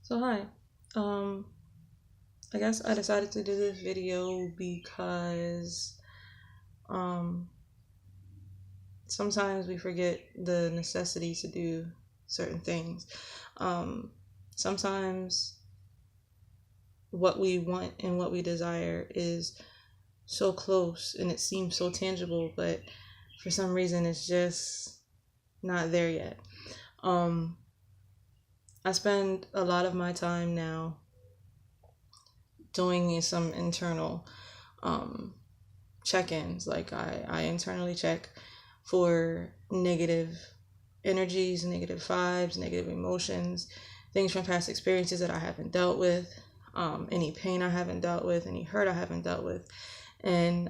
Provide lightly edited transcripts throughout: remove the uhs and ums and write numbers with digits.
So hi, um, I guess I decided to do this video because um, sometimes we forget the necessity to do certain things. Um, Sometimes what we want and what we desire is so close and it seems so tangible, but for some reason it's just not there yet. Um, I spend a lot of my time now doing some internal um, check-ins. Like I internally check for negative energies, negative vibes, negative emotions, things from past experiences that I haven't dealt with, any pain I haven't dealt with, any hurt I haven't dealt with. And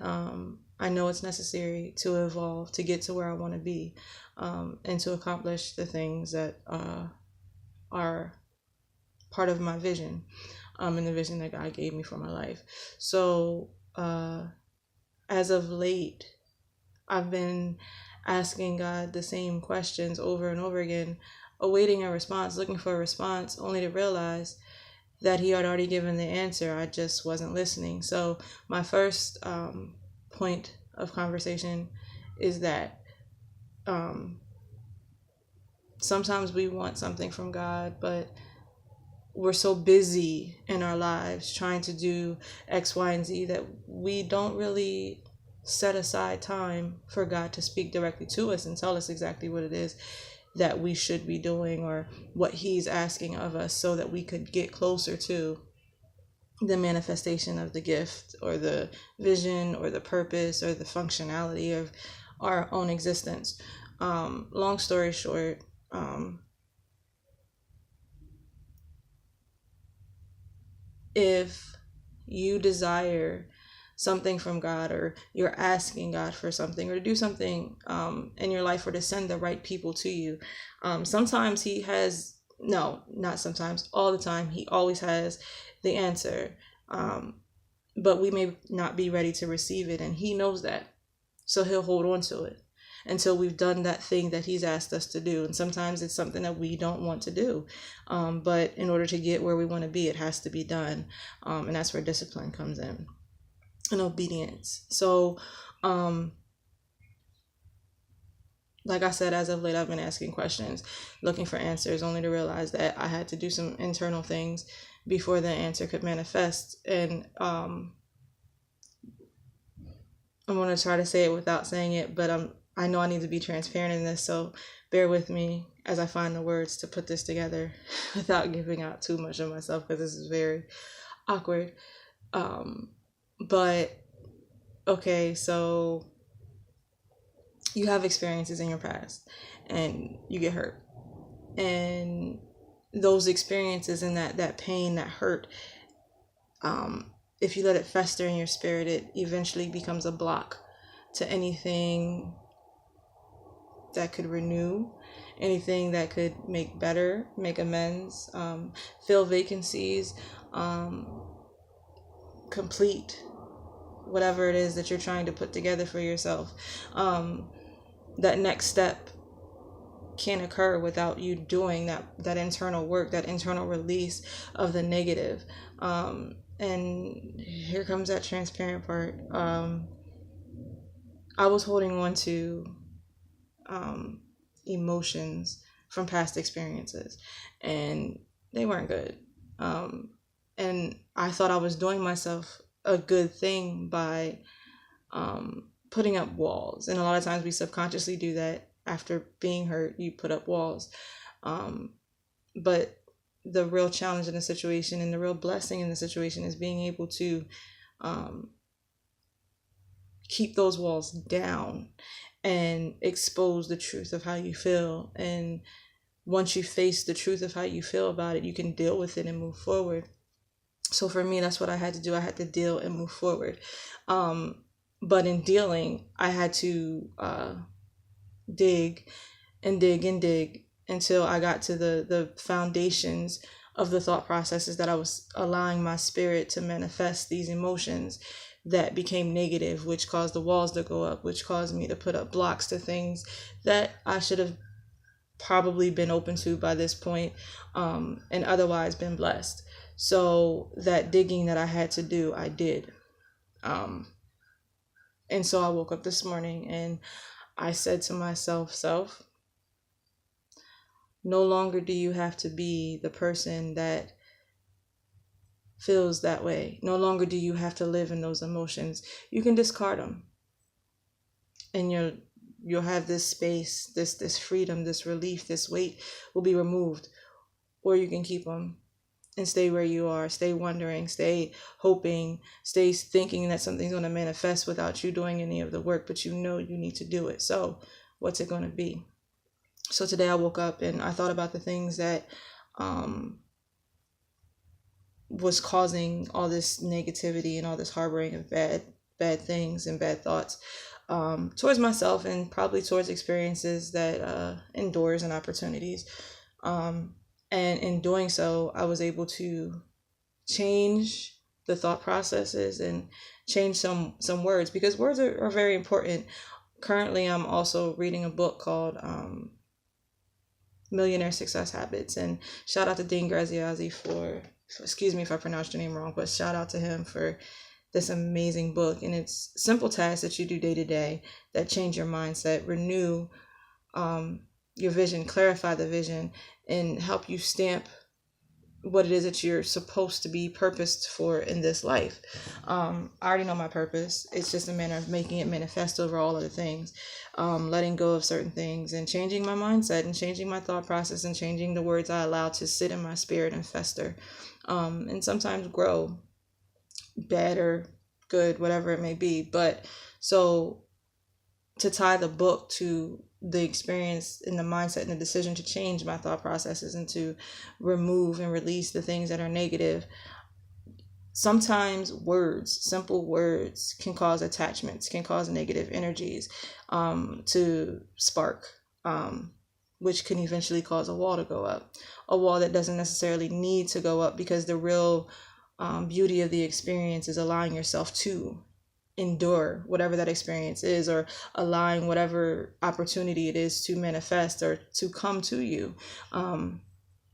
I know it's necessary to evolve to get to where I want to be, and to accomplish the things that are part of my vision, and the vision that God gave me for my life. So as of late, I've been asking God the same questions over and over again, awaiting a response, looking for a response, only to realize that He had already given the answer. I just wasn't listening. So, my first point of conversation is that um, sometimes we want something from God, but we're so busy in our lives trying to do X, Y, and Z that we don't really set aside time for God to speak directly to us and tell us exactly what it is that we should be doing or what He's asking of us so that we could get closer to the manifestation of the gift or the vision or the purpose or the functionality of our own existence. Long story short, if you desire something from God, or you're asking God for something or to do something in your life, or to send the right people to you, sometimes He has, no, not sometimes, all the time, He always has the answer. But we may not be ready to receive it, and He knows that. So He'll hold on to it until we've done that thing that He's asked us to do. And sometimes it's something that we don't want to do. But in order to get where we want to be, it has to be done. And that's where discipline comes in, and obedience. So, like I said, as of late, I've been asking questions, looking for answers, only to realize that I had to do some internal things before the answer could manifest. And I'm going to try to say it without saying it, but I know I need to be transparent in this, so bear with me as I find the words to put this together without giving out too much of myself, because this is very awkward. But okay, so you have experiences in your past and you get hurt, and those experiences and that pain, that hurt, if you let it fester in your spirit, it eventually becomes a block to anything that could renew, anything that could make better, make amends, fill vacancies, complete whatever it is that you're trying to put together for yourself. That next step can't occur without you doing that internal work, that internal release of the negative. And here comes that transparent part. I was holding on to emotions from past experiences, and they weren't good. And I thought I was doing myself a good thing by putting up walls. And a lot of times we subconsciously do that. After being hurt, you put up walls. But the real challenge in the situation and the real blessing in the situation is being able to keep those walls down and expose the truth of how you feel. And once you face the truth of how you feel about it, you can deal with it and move forward. So for me, that's what I had to do. I had to deal and move forward. But in dealing, I had to dig and dig and dig until I got to the foundations of the thought processes that I was allowing my spirit to manifest these emotions that became negative, which caused the walls to go up, which caused me to put up blocks to things that I should have probably been open to by this point, and otherwise been blessed. So that digging that I had to do, I did. And so I woke up this morning and I said to myself, self, no longer do you have to be the person that feels that way. No longer do you have to live in those emotions. You can discard them, and you'll have this space, this freedom, this relief, this weight will be removed. Or you can keep them and stay where you are, stay wondering, stay hoping, stay thinking that something's going to manifest without you doing any of the work, but you know you need to do it. So what's it going to be? So today I woke up and I thought about the things that was causing all this negativity and all this harboring of bad things and bad thoughts towards myself, and probably towards experiences that and doors and opportunities. And in doing so, I was able to change the thought processes and change some words, because words are very important. Currently, I'm also reading a book called Millionaire Success Habits, and shout out to Dean Graziosi for excuse me if I pronounced your name wrong, but shout out to him for this amazing book. And it's simple tasks that you do day to day that change your mindset, renew your vision, clarify the vision, and help you stamp what it is that you're supposed to be purposed for in this life. I already know my purpose. It's just a matter of making it manifest over all other things, letting go of certain things and changing my mindset and changing my thought process and changing the words I allow to sit in my spirit and fester, and sometimes grow, bad or good, whatever it may be. But so to tie the book to the experience and the mindset and the decision to change my thought processes and to remove and release the things that are negative, sometimes words, simple words, can cause attachments, can cause negative energies to spark, which can eventually cause a wall to go up. A wall that doesn't necessarily need to go up, because the real beauty of the experience is allowing yourself to endure whatever that experience is, or allowing whatever opportunity it is to manifest or to come to you.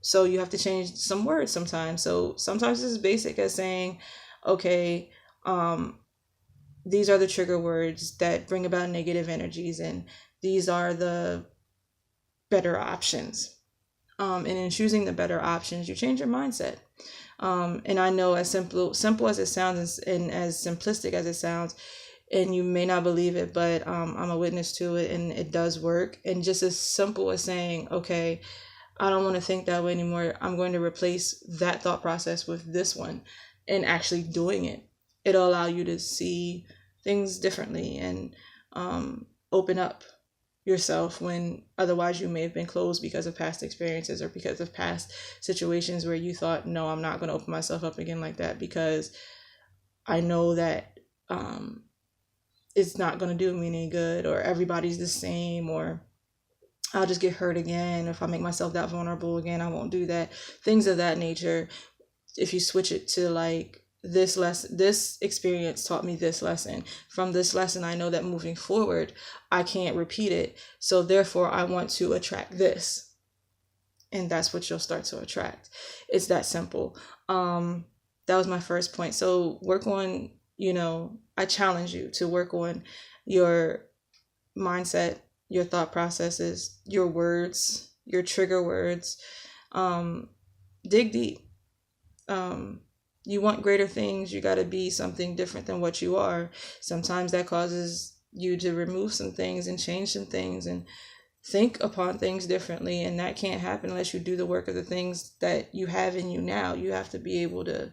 So you have to change some words sometimes. So sometimes it's as basic as saying, okay, these are the trigger words that bring about negative energies, and these are the better options. And in choosing the better options, you change your mindset. And I know, as simple as it sounds and as simplistic as it sounds, and you may not believe it, but I'm a witness to it, and it does work. And just as simple as saying, okay, I don't want to think that way anymore. I'm going to replace that thought process with this one, and actually doing it. It'll allow you to see things differently and open up yourself when otherwise you may have been closed because of past experiences or because of past situations where you thought, no, I'm not going to open myself up again like that, because I know that it's not going to do me any good, or everybody's the same, or I'll just get hurt again. If I make myself that vulnerable again, I won't do that. Things of that nature. If you switch it to like, this experience taught me this lesson. From this lesson, I know that moving forward, I can't repeat it. So therefore, I want to attract this. And that's what you'll start to attract. It's that simple. That was my first point. So work on, I challenge you to work on your mindset, your thought processes, your words, your trigger words. Dig deep. You want greater things, you got to be something different than what you are. Sometimes that causes you to remove some things and change some things and think upon things differently. And that can't happen unless you do the work of the things that you have in you now. You have to be able to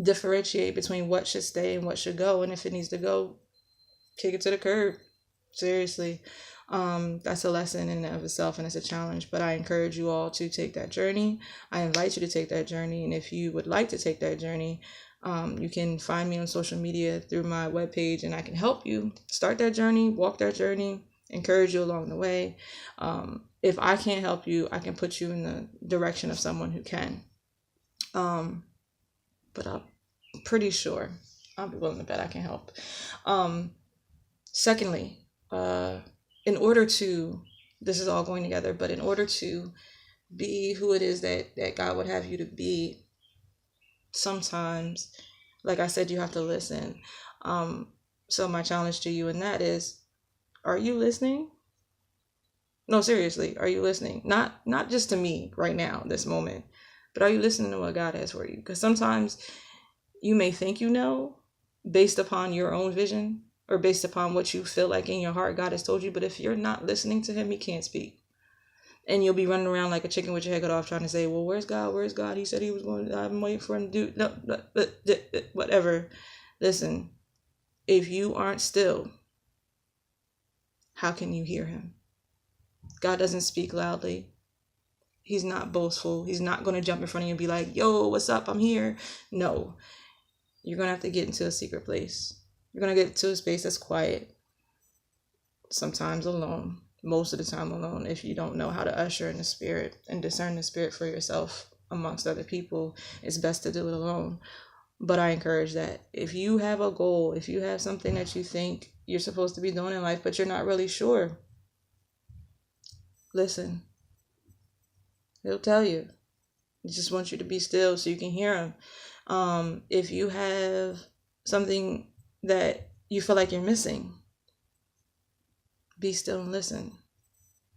differentiate between what should stay and what should go. And if it needs to go, kick it to the curb. Seriously. That's a lesson in and of itself, and it's a challenge, but I encourage you all to take that journey. I invite you to take that journey. And if you would like to take that journey, you can find me on social media through my webpage, and I can help you start that journey, walk that journey, encourage you along the way. If I can't help you, I can put you in the direction of someone who can. But I'm pretty sure I'll be willing to bet I can help. Secondly, in order to This is all going together. But in order to be who it is that God would have you to be, sometimes, like I said, you have to listen. So my challenge to you in that is, are you listening? No, seriously, are you listening? Not just to me right now, this moment, but are you listening to what God has for you? Because sometimes you may think you know based upon your own vision or based upon what you feel like in your heart God has told you. But if you're not listening to him, he can't speak. And you'll be running around like a chicken with your head cut off trying to say, well, where's God? Where's God? He said he was going to, I'm waiting for him to do, no, whatever. Listen, if you aren't still, how can you hear him? God doesn't speak loudly. He's not boastful. He's not going to jump in front of you and be like, yo, what's up? I'm here. No, you're going to have to get into a secret place. You're going to get to a space that's quiet, sometimes alone, most of the time alone. If you don't know how to usher in the spirit and discern the spirit for yourself amongst other people, it's best to do it alone. But I encourage that if you have a goal, if you have something that you think you're supposed to be doing in life, but you're not really sure, listen. He'll tell you. He just wants you to be still so you can hear him. If you have something that you feel like you're missing, be still and listen.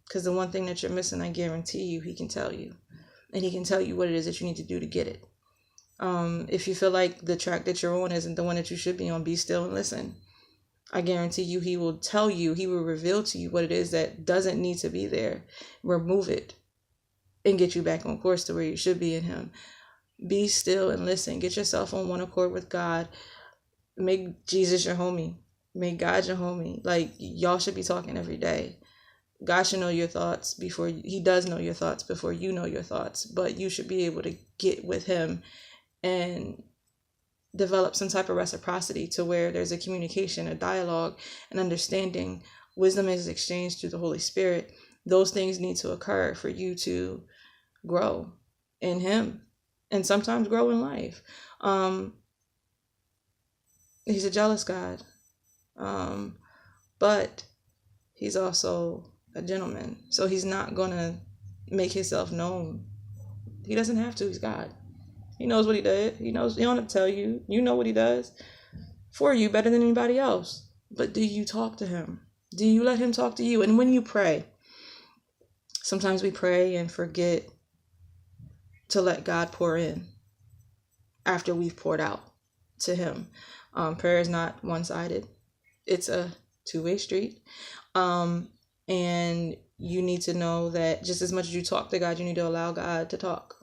Because the one thing that you're missing, I guarantee you, he can tell you. And he can tell you what it is that you need to do to get it. If you feel like the track that you're on isn't the one that you should be on, be still and listen. I guarantee you, he will tell you, he will reveal to you what it is that doesn't need to be there. Remove it and get you back on course to where you should be in him. Be still and listen. Get yourself on one accord with God. Make Jesus your homie. Make God your homie. Like, y'all should be talking every day. God should know your thoughts before he does know your thoughts before you know your thoughts. But you should be able to get with him and develop some type of reciprocity to where there's a communication, a dialogue, an understanding. Wisdom is exchanged through the Holy Spirit. Those things need to occur for you to grow in him and sometimes grow in life. He's a jealous God, but he's also a gentleman. So he's not going to make himself known. He doesn't have to. He's God. He knows what he did. He knows. He don't have to tell you. You know what he does for you better than anybody else. But do you talk to him? Do you let him talk to you? And when you pray, sometimes we pray and forget to let God pour in after we've poured out to him. Prayer is not one-sided. It's a two-way street. And you need to know that just as much as you talk to God, you need to allow God to talk.